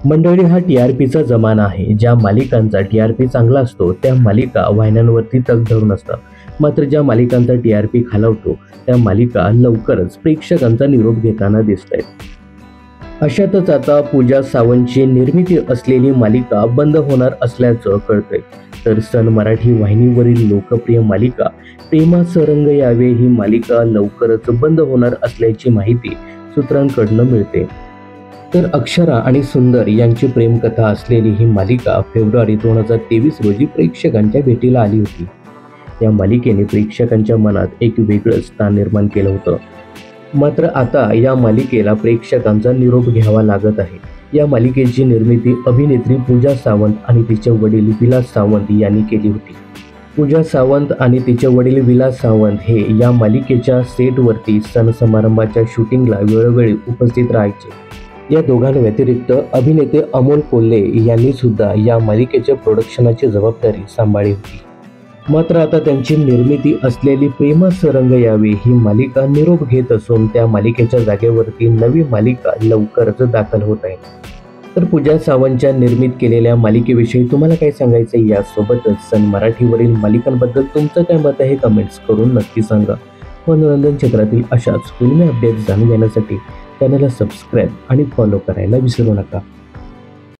मंडळी, हा टी-आर-पीचा जमाना आहे. ज्या मालिकांचा टी-आर-पी चांगला असतो त्या मालिका वाहिन्यांवरती तग धरून असतात. मात्र ज्या मालिकांचा टी-आर-पी खालावतो त्या मालिका लवकरच प्रेक्षकांचा निरोप घेताना दिसतायत. अशातच आता पूजा सावंतची निर्मिती असलेली मालिका बंद होणार असल्याचं कळतंय. तर सन मराठी वाहिनीवरील लोकप्रिय मालिका प्रेमाचं रंग यावे ही मालिका लवकरच बंद होणार असल्याची माहिती सूत्रांकडून मिळते. तर अक्षरा आणि सुंदर यांची प्रेमकथा असलेली ही मालिका फेब्रुवारी 2023 रोजी प्रेक्षकांच्या भेटीला आली होती. या मालिकेने प्रेक्षकांच्या मनात एक वेगळं स्थान निर्माण केलं होतं. मात्र आता या मालिकेला प्रेक्षकांचा निरोप घ्यावा लागत आहे. या मालिकेची निर्मिती अभिनेत्री पूजा सावंत आणि तिचे वडील विलास सावंत यांनी केली होती. पूजा सावंत आणि तिचे वडील विलास सावंत हे या मालिकेच्या सेटवरती सण समारंभाच्या शूटिंगला वेळोवेळी उपस्थित राहायचे. या दोघांव्यतिरिक्त अभिनेते अमोल कोल्हे यांनी सुद्धा या मालिकेच्या प्रोडक्शनची जबाबदारी सांभाळली होती. मात्र आता त्यांची निर्मिती असलेली प्रेमाचं रंग यावे ही मालिका निरोप घेत असून त्या मालिकेच्या जागेवरती नवी मालिका लवकरच दाखल होत आहे. तर पूजा सावंतच्या निर्मित केलेल्या मालिकेविषयी तुम्हाला काय सांगायचं यासोबतच सन मराठीवरील मालिकांबद्दल तुमचं काय मत आहे कमेंट्स करून नक्की सांगा. मनोरंजन क्षेत्रातील अशाच फिल्मी अपडेट्स जाणून घेण्यासाठी चॅनलला सबस्क्राईब आणि फॉलो करायला विसरू नका.